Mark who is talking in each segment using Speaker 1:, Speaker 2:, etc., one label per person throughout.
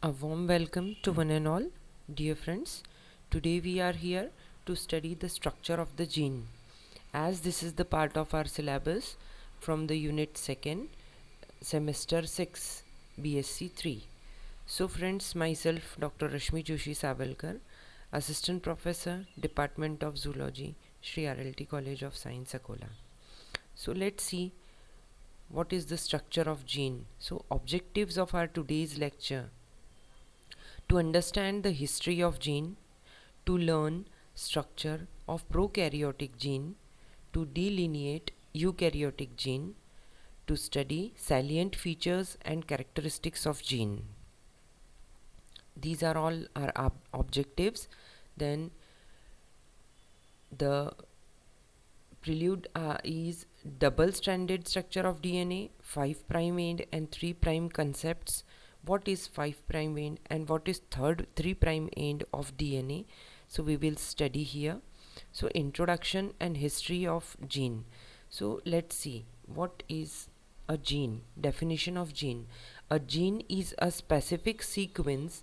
Speaker 1: A warm welcome to one and all, dear friends. Today we are here to study the structure of the gene, as this is the part of our syllabus from the unit 2nd, semester 6, BSc 3. So friends, myself Dr. Rashmi Joshi Savalkar, Assistant Professor, Department of Zoology, Shri RLT College of Science, Akola. So let's see what is the structure of gene. So objectives of our today's lecture: to understand the history of gene, to learn structure of prokaryotic gene, to delineate eukaryotic gene, to study salient features and characteristics of gene. These are all our objectives. Then the prelude is double stranded structure of DNA, 5 prime end and 3 prime concepts. What is 5 prime end and what is 3 prime end of DNA? So we will study here. So introduction and history of gene. So let's see what is a gene. Definition of gene: a gene is a specific sequence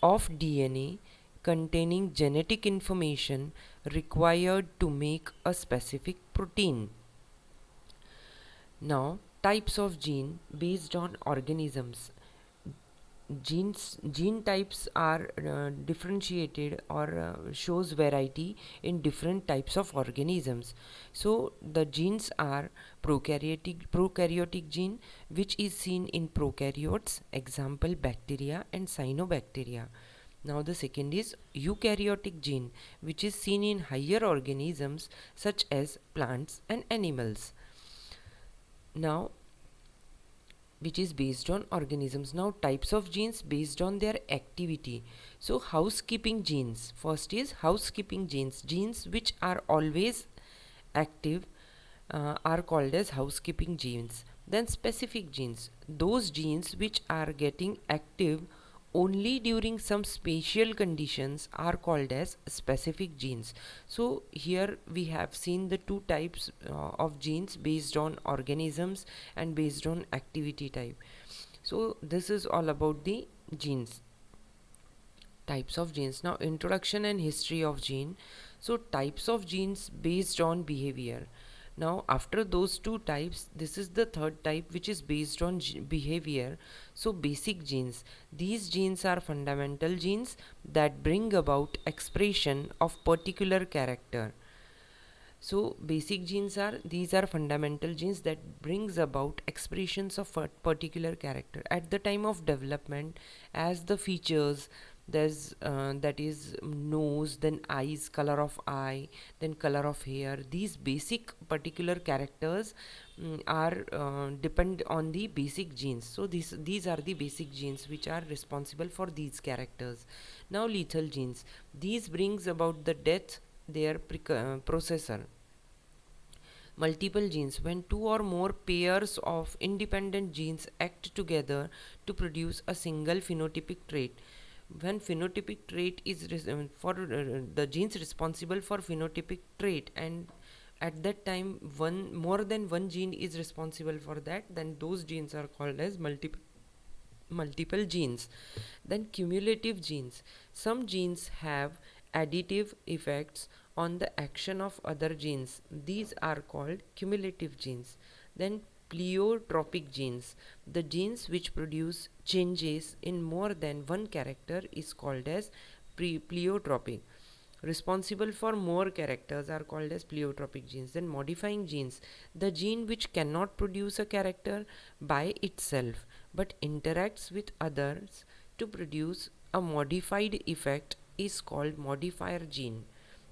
Speaker 1: of DNA containing genetic information required to make a specific protein. Now, types of gene based on organisms. Gene types are differentiated or shows variety in different types of organisms. So the genes are prokaryotic gene, which is seen in prokaryotes, example bacteria and cyanobacteria. Now the second is eukaryotic gene, which is seen in higher organisms such as plants and animals. Now, which is based on organisms. Now types of genes based on their activity. So housekeeping genes. First is housekeeping genes. Genes which are always active are called as housekeeping genes. Then specific genes. Those genes which are getting active only during some special conditions are called as specific genes. So here we have seen the two types of genes based on organisms and based on activity type. So this is all about the genes, types of genes. Now introduction and history of gene. So types of genes based on behavior. Now after those two types, this is the third type, which is based on behavior. So basic genes. These genes are fundamental genes that bring about expression of particular character. So basic genes are, these are fundamental genes that brings about expressions of a particular character at the time of development. As the features, there's that is nose, then eyes, color of eye, then color of hair. These basic particular characters are depend on the basic genes. So these are the basic genes which are responsible for these characters. Now lethal genes, these brings about the death their processor. Multiple genes, when two or more pairs of independent genes act together to produce a single phenotypic trait. When phenotypic trait is for the genes responsible for phenotypic trait, and at that time one more than one gene is responsible for that, then those genes are called as multiple genes. Then cumulative genes, some genes have additive effects on the action of other genes. These are called cumulative genes. Then pleiotropic genes, the genes which produce changes in more than one character is called as pleiotropic. Responsible for more characters are called as pleiotropic genes. Then modifying genes, the gene which cannot produce a character by itself but interacts with others to produce a modified effect is called modifier gene.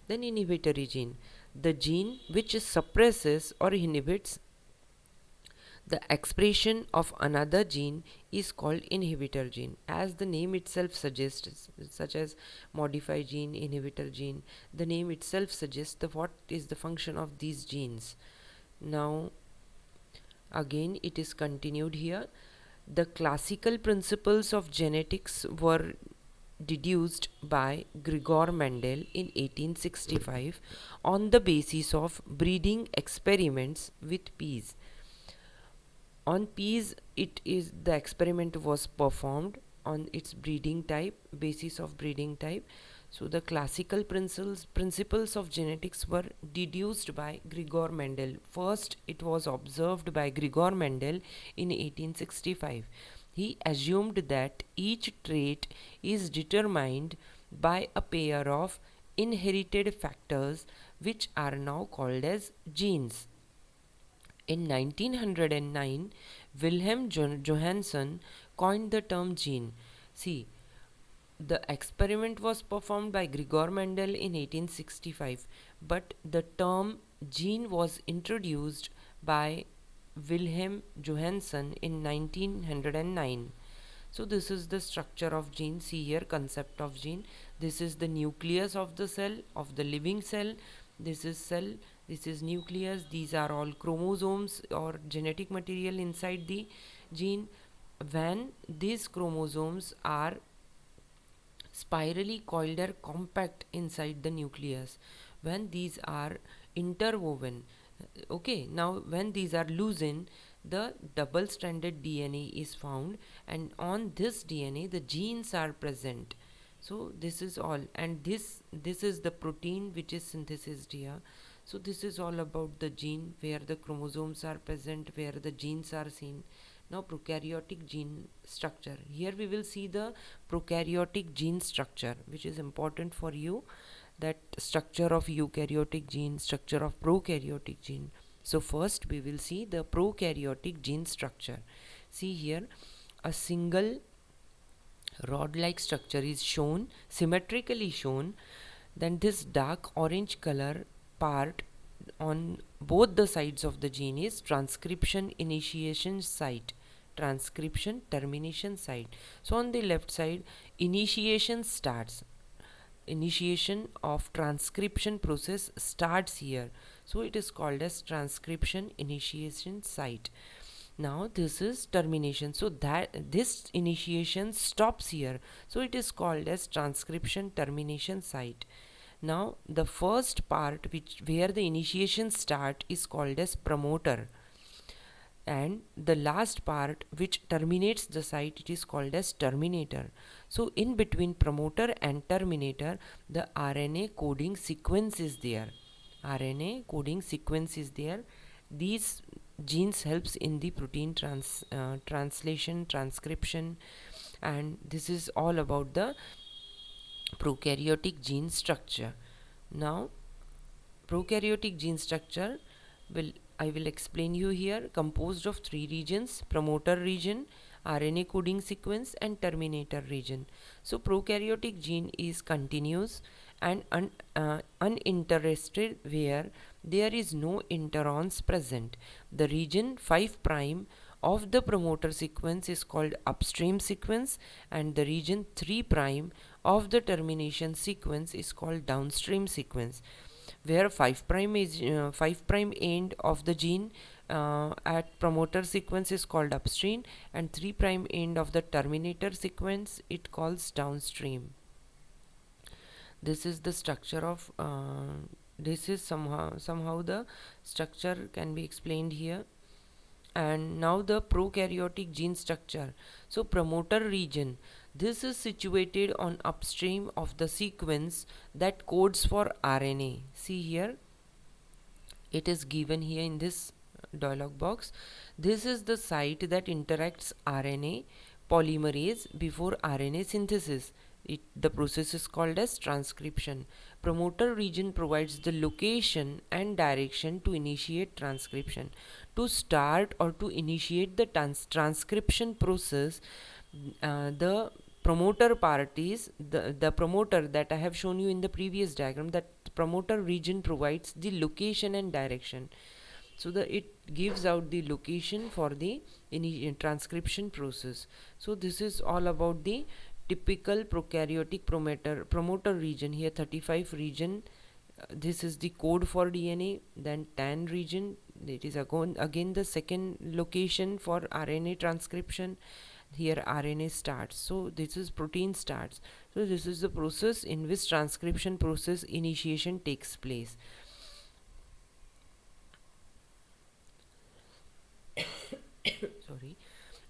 Speaker 1: Then inhibitory gene, the gene which suppresses or inhibits the expression of another gene is called inhibitor gene. As the name itself suggests, such as modify gene, inhibitor gene, the name itself suggests what is the function of these genes. Now again it is continued here. The classical principles of genetics were deduced by Gregor Mendel in 1865 on the basis of breeding experiments with peas. On peas, it is the experiment was performed on its breeding type, basis of breeding type. So the classical principles of genetics were deduced by Gregor Mendel. First, it was observed by Gregor Mendel in 1865. He assumed that each trait is determined by a pair of inherited factors which are now called as genes. In 1909, Wilhelm Johansen coined the term gene. See, the experiment was performed by Gregor Mendel in 1865, but the term gene was introduced by Wilhelm Johansen in 1909. So this is the structure of gene. See here, concept of gene. This is the nucleus of the cell, of the living cell. This is cell, this is nucleus. These are all chromosomes or genetic material inside the gene. When these chromosomes are spirally coiled or compact inside the nucleus, when these are interwoven, okay, now when these are loosened, the double stranded DNA is found, and on this DNA the genes are present. So this is all, and this is the protein which is synthesized here. So this is all about the gene, where the chromosomes are present, where the genes are seen. Now prokaryotic gene structure. Here we will see the prokaryotic gene structure, which is important for you, that structure of eukaryotic gene, structure of prokaryotic gene. So first we will see the prokaryotic gene structure. See here, a single rod-like structure is shown, symmetrically shown. Then this dark orange color part on both the sides of the gene is transcription initiation site, transcription termination site. So on the left side, initiation starts, initiation of transcription process starts here, so it is called as transcription initiation site. Now this is termination, so that this initiation stops here, so it is called as transcription termination site. Now the first part, which where the initiation start, is called as promoter, and the last part which terminates the site, it is called as terminator. So in between promoter and terminator, the RNA coding sequence is there. RNA coding sequence is there. These genes helps in the protein translation, transcription, and this is all about the prokaryotic gene structure. Now prokaryotic gene structure will I will explain you here, composed of three regions: promoter region, RNA coding sequence, and terminator region. So prokaryotic gene is continuous and uninterested, where there is no interons present. The region 5' of the promoter sequence is called upstream sequence, and the region 3' of the termination sequence is called downstream sequence, where 5' is 5' end of the gene at promoter sequence is called upstream, and 3' end of the terminator sequence it calls downstream. This is the structure of this is somehow the structure can be explained here. And now the prokaryotic gene structure. So promoter region, this is situated on upstream of the sequence that codes for RNA. See here, it is given here in this dialog box. This is the site that interacts RNA polymerase before RNA synthesis. The process is called as transcription. Promoter region provides the location and direction to initiate transcription. To start or to initiate the transcription process, the promoter part is the promoter that I have shown you in the previous diagram. That promoter region provides the location and direction. So it gives out the location for the transcription process. So this is all about the typical prokaryotic promoter region. Here 35 region, this is the code for DNA. Then 10 region, it is again the second location for RNA transcription. Here RNA starts, so this is protein starts. So this is the process in which transcription process initiation takes place. Sorry.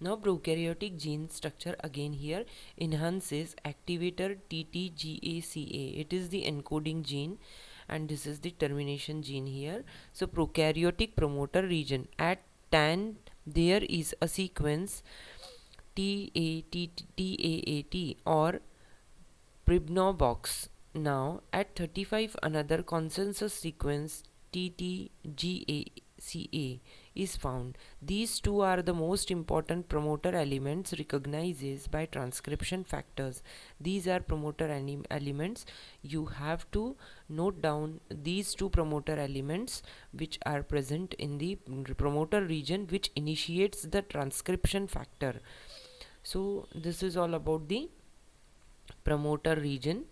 Speaker 1: Now prokaryotic gene structure again here enhances activator TTGACA. It is the encoding gene and this is the termination gene here. So prokaryotic promoter region at TAN there is a sequence TAAT or Pribnobox. Now at 35 another consensus sequence TTGACA is found. These two are the most important promoter elements recognized by transcription factors. These are promoter elements. You have to note down these two promoter elements which are present in the promoter region which initiates the transcription factor. So this is all about the promoter region.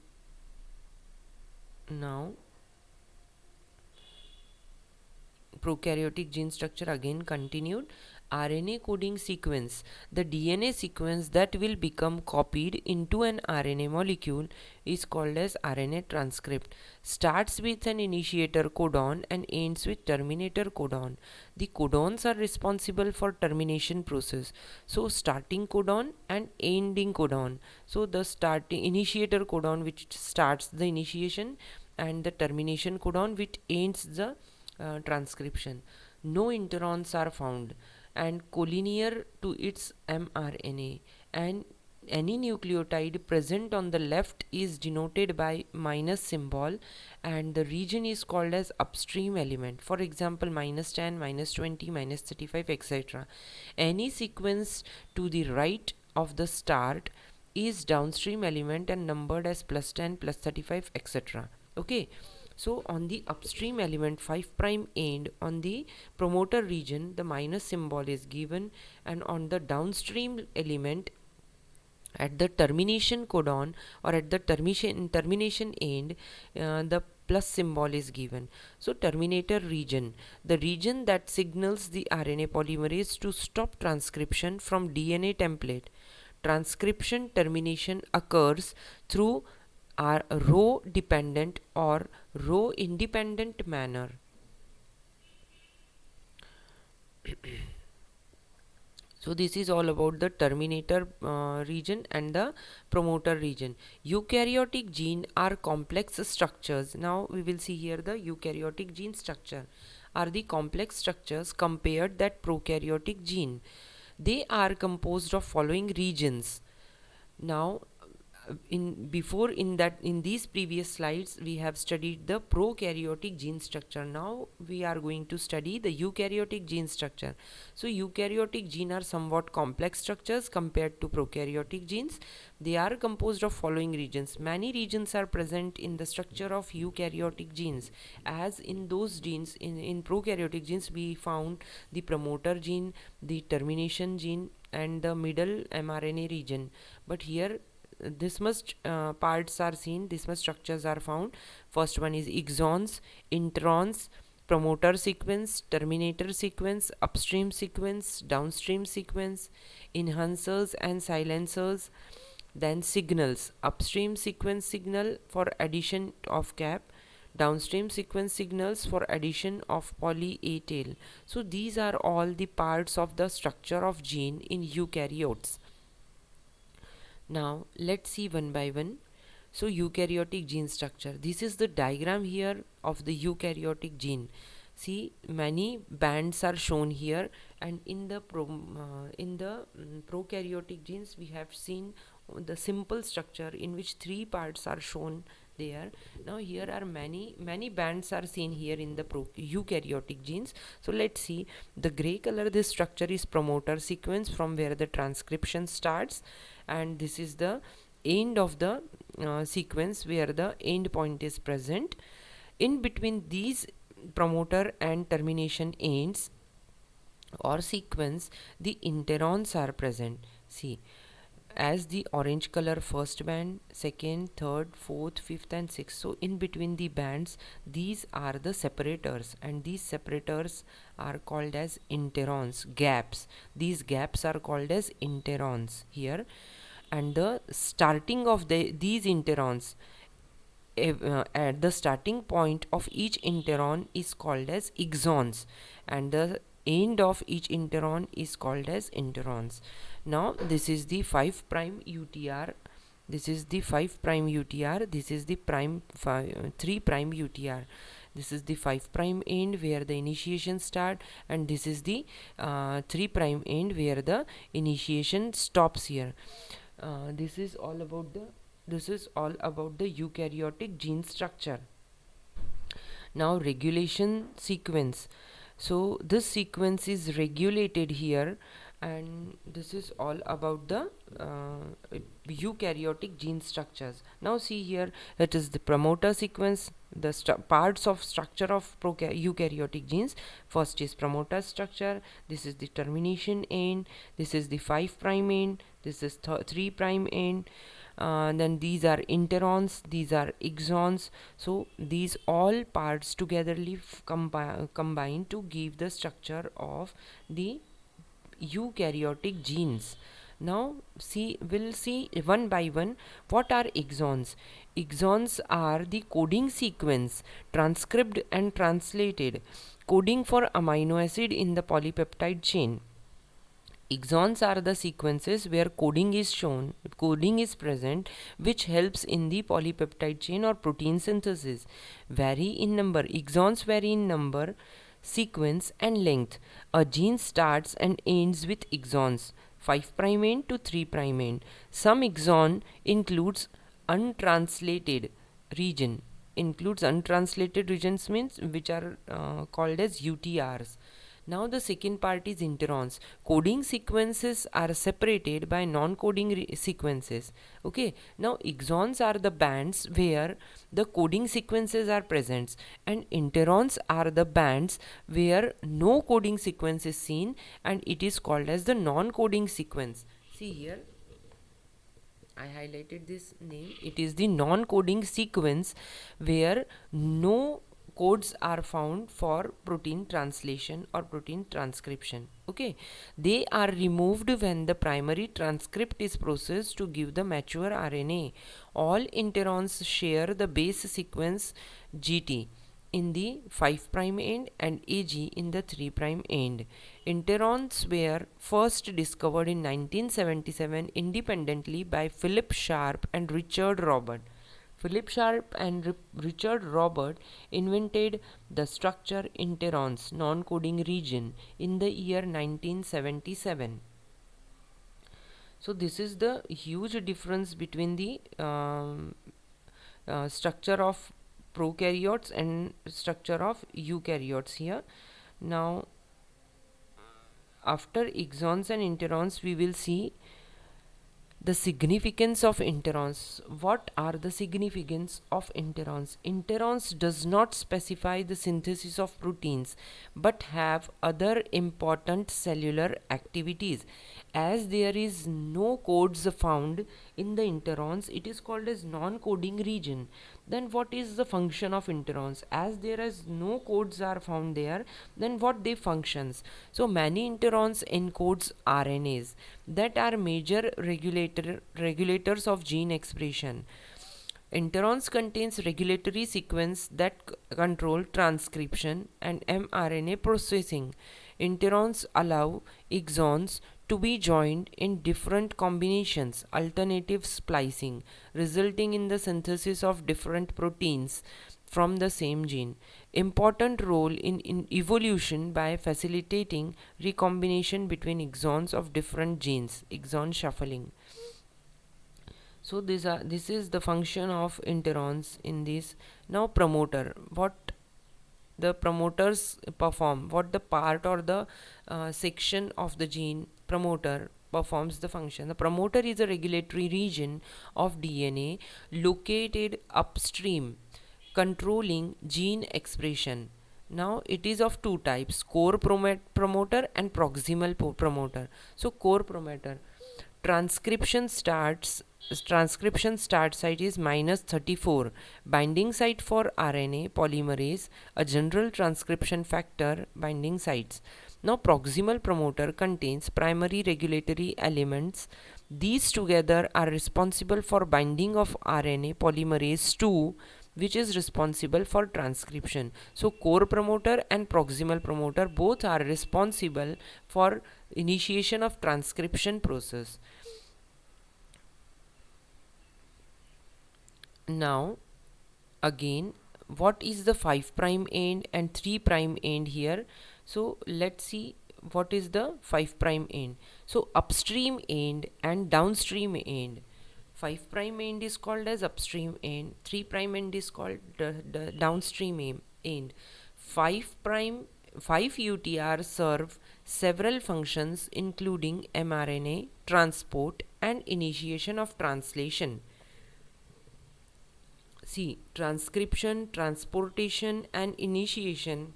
Speaker 1: Now prokaryotic gene structure again continued. RNA coding sequence, the DNA sequence that will become copied into an RNA molecule is called as RNA transcript. Starts with an initiator codon and ends with terminator codon. The codons are responsible for termination process. So starting codon and ending codon. So the starting initiator codon which starts the initiation and the termination codon which ends the transcription. No interons are found and collinear to its mRNA, and any nucleotide present on the left is denoted by minus symbol and the region is called as upstream element. For example, minus 10, minus 20, minus 35, etc. Any sequence to the right of the start is downstream element and numbered as plus 10, plus 35, etc. Okay. So on the upstream element 5' end on the promoter region the minus symbol is given, and on the downstream element at the termination codon or at the termination end the plus symbol is given. So terminator region, the region that signals the RNA polymerase to stop transcription from DNA template. Transcription termination occurs through are row dependent or row independent manner. So this is all about the terminator region and the promoter region. Eukaryotic gene are complex structures. Now we will see here the eukaryotic gene structure are the complex structures compared that prokaryotic gene. They are composed of following regions. Now in these previous slides we have studied the prokaryotic gene structure. Now we are going to study the eukaryotic gene structure. So eukaryotic gene are somewhat complex structures compared to prokaryotic genes. They are composed of following regions. Many regions are present in the structure of eukaryotic genes, as in those genes in prokaryotic genes we found the promoter gene, the termination gene and the middle mRNA region. But here this much parts are seen, this much structures are found. First one is exons, introns, promoter sequence, terminator sequence, upstream sequence, downstream sequence, enhancers and silencers, then signals, upstream sequence signal for addition of cap, downstream sequence signals for addition of poly A tail. So these are all the parts of the structure of gene in eukaryotes. Now let's see one by one. So eukaryotic gene structure, this is the diagram here of the eukaryotic gene. See, many bands are shown here, and in the prokaryotic genes we have seen the simple structure in which three parts are shown there. Now here are many bands are seen here in the eukaryotic genes. So let's see, the gray color, this structure is promoter sequence from where the transcription starts, and this is the end of the sequence where the end point is present. In between these promoter and termination ends or sequence the interons are present. See, as the orange color first band, second, third, fourth, fifth and sixth. So in between the bands these are the separators, and these separators are called as interons, gaps. These gaps are called as interons here, and the starting of these interons at the starting point of each interon is called as exons, and the end of each intron is called as interons. Now this is the 5' UTR, this is the 5' UTR, this is the 3' UTR. This is the 5' end where the initiation start, and this is the 3' end where the initiation stops here. This is all about the eukaryotic gene structure. Now regulation sequence. So this sequence is regulated here, and this is all about the eukaryotic gene structures. Now see here, it is the promoter sequence, the parts of structure of eukaryotic genes. First is promoter structure, this is the termination end, this is the 5' end, this is 3' end. Then these are interons, these are exons. So these all parts togetherly combine to give the structure of the eukaryotic genes. Now we'll see one by one what are exons. Exons are the coding sequence transcribed and translated, coding for amino acid in the polypeptide chain. Exons are the sequences where coding is present, which helps in the polypeptide chain or protein synthesis. Exons vary in number, sequence and length. A gene starts and ends with exons, 5' end to 3' end. Some exon includes untranslated regions means which are called as UTRs. Now the second part is interons. Coding sequences are separated by non-coding sequences. Okay. Now exons are the bands where the coding sequences are present, and interons are the bands where no coding sequence is seen, and it is called as the non-coding sequence. See here, I highlighted this name. It is the non-coding sequence where no codes are found for protein translation or protein transcription. Okay, they are removed when the primary transcript is processed to give the mature RNA. All interons share the base sequence GT in the 5' end and AG in the 3' end. Interons were first discovered in 1977 independently by Philip Sharp and Richard Robert. Philip Sharp and Richard Robert invented the structure interons non-coding region in the year 1977. So this is the huge difference between the structure of prokaryotes and structure of eukaryotes here. Now after exons and interons, we will see the significance of interons. What are the significance of interons? Interons does not specify the synthesis of proteins but have other important cellular activities. As there is no codes found in the interons, it is called as non-coding region. Then what is the function of interons? As there is no codes are found there, then what they functions? So many interons encodes RNAs that are major regulators of gene expression. Interons contains regulatory sequence that control transcription and mRNA processing. Interons allow exons to be joined in different combinations, alternative splicing, resulting in the synthesis of different proteins from the same gene. Important role in evolution by facilitating recombination between exons of different genes, exon shuffling. So this is the function of interons in this. Now promoter, what the promoters perform, what the part or the section of the gene promoter performs the function. The promoter is a regulatory region of DNA located upstream controlling gene expression. Now it is of two types, core promoter and proximal promoter. So core promoter, transcription start site is -34, binding site for RNA polymerase, a general transcription factor binding sites. Now proximal promoter contains primary regulatory elements. These together are responsible for binding of RNA polymerase 2 which is responsible for transcription. So core promoter and proximal promoter both are responsible for initiation of transcription process. Now again, what is the 5 prime end and 3 prime end here? So let's see what is the 5 prime end. So upstream end and downstream end. 5 prime end is called as upstream end, 3 prime end is called the downstream end. 5 prime 5 UTR serve several functions including mRNA, transport and initiation of translation. See, transcription, transportation and initiation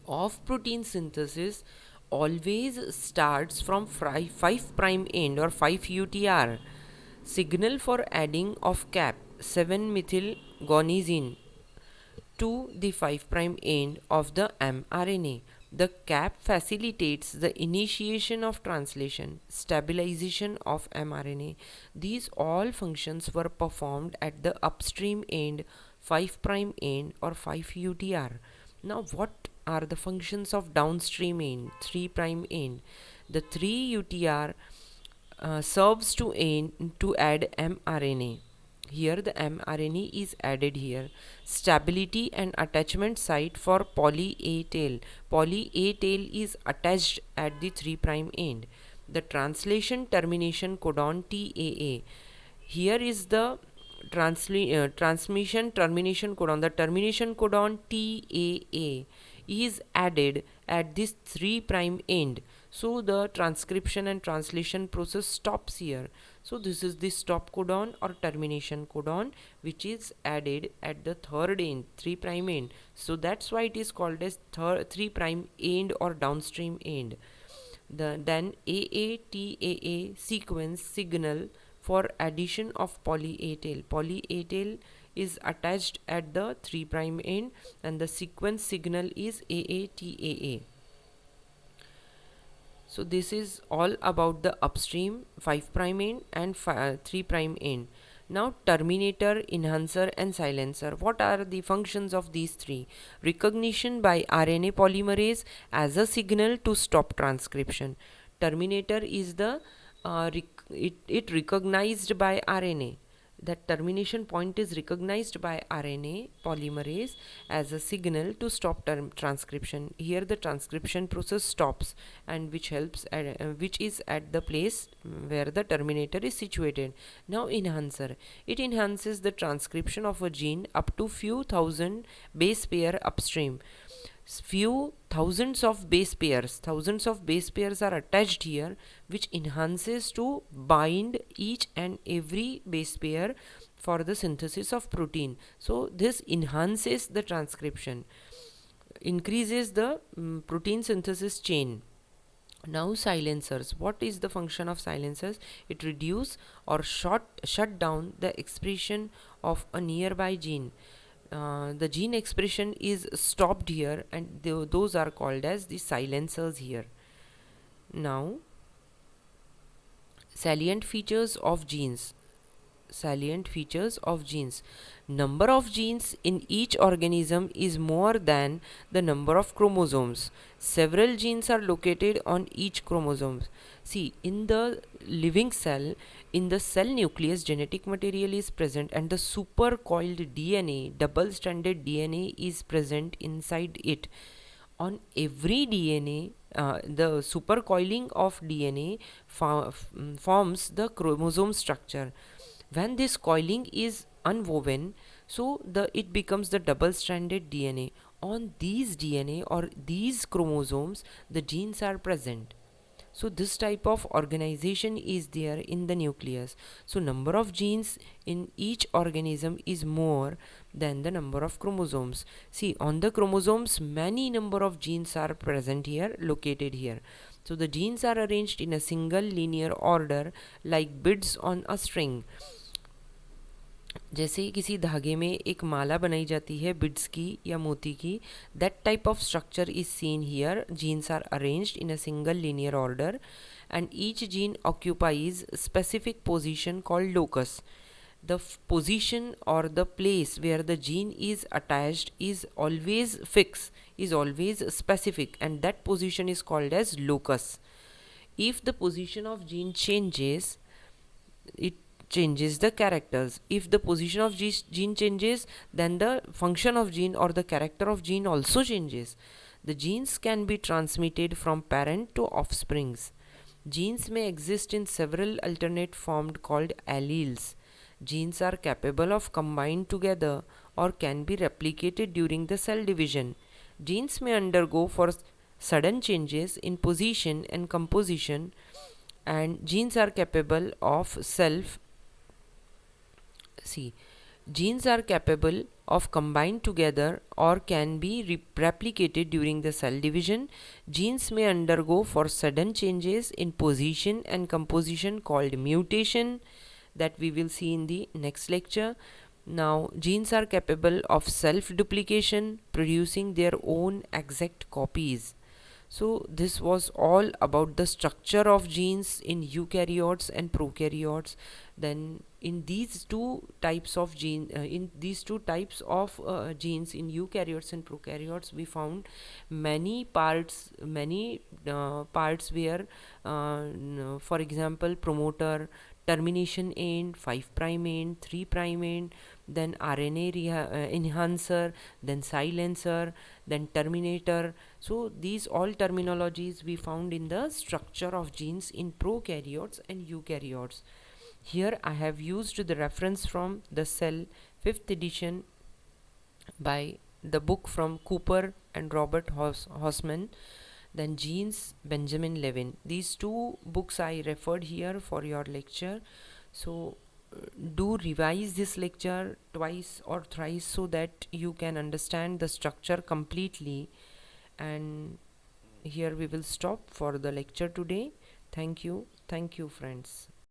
Speaker 1: of protein synthesis always starts from 5 prime end or 5 UTR. Signal for adding of cap 7 methyl guanosine to the 5 prime end of the mRNA. The cap facilitates the initiation of translation, stabilization of mRNA. These all functions were performed at the upstream end, 5 prime end or 5 UTR. Now what are the functions of downstream end, 3 prime end? The 3 UTR serves to add mRNA. Here the mRNA is added here. Stability and attachment site for poly A tail. Poly A tail is attached at the 3 prime end. The translation termination codon TAA. Here is the transmission termination codon. The termination codon TAA is added at this 3 prime end. So the transcription and translation process stops here. So this is the stop codon or termination codon which is added at the third end, 3 prime end. So that's why it is called as 3 prime end or downstream end. Then AATAA sequence signal for addition of poly A tail. Poly A tail is attached at the 3 prime end and the sequence signal is AATAA. So this is all about the upstream 5 prime end and 3 prime end. Now terminator, enhancer and silencer. What are the functions of these three? Recognition by RNA polymerase as a signal to stop transcription. Terminator is the it recognized by RNA. That termination point is recognized by RNA polymerase as a signal to stop transcription. Here the transcription process stops and which is at the place where the terminator is situated. Now enhancer. It enhances the transcription of a gene up to few thousand base pair upstream. Few thousands of base pairs are attached here, which enhances to bind each and every base pair for the synthesis of protein. So this enhances the transcription, increases the protein synthesis chain. Now silencers. What is the function of silencers? It reduce or shut down the expression of a nearby gene. The gene expression is stopped here and those are called as the silencers here. Now salient features of genes. Number of genes in each organism is more than the number of chromosomes. Several genes are located on each chromosome. See, in the living cell, in the cell nucleus, genetic material is present and the supercoiled DNA, double-stranded DNA is present inside it. On every DNA, the supercoiling of DNA forms the chromosome structure. When this coiling is unwoven, so it becomes the double-stranded DNA. On these DNA or these chromosomes, the genes are present. So this type of organization is there in the nucleus. So number of genes in each organism is more than the number of chromosomes. See, on the chromosomes, many number of genes are present here, located here. So the genes are arranged in a single linear order like beads on a string. जैसे किसी धागे में एक माला बनाई जाती है beads की या मोती की, that type of structure is seen here. Genes are arranged in a single linear order and each gene occupies a specific position called locus. the position or the place where the gene is attached is always fixed, is always specific, and that position is called as locus. If the position of gene changes, it changes the characters. If the position of gene changes, then the function of gene or the character of gene also changes. The genes can be transmitted from parent to offsprings. Genes may exist in several alternate forms called alleles. Genes are capable of combine together or can be replicated during the cell division. Genes may undergo for sudden changes in position and composition, and genes are capable of see genes are capable of combine together or can be replicated during the cell division. Genes may undergo for sudden changes in position and composition called mutation, that we will see in the next lecture. Now, genes are capable of self duplication, producing their own exact copies. So this was all about the structure of genes in eukaryotes and prokaryotes. Then in these two types of genes in eukaryotes and prokaryotes, we found many parts where, for example, promoter, termination end, 5' end, 3' end, then RNA enhancer, then silencer, then terminator. So these all terminologies we found in the structure of genes in prokaryotes and eukaryotes. Here I have used the reference from the Cell 5th edition by the book from Cooper and Robert Hosman, then Genes, Benjamin Levin. These two books I referred here for your lecture. So do revise this lecture twice or thrice so that you can understand the structure completely. And here we will stop for the lecture today. Thank you friends.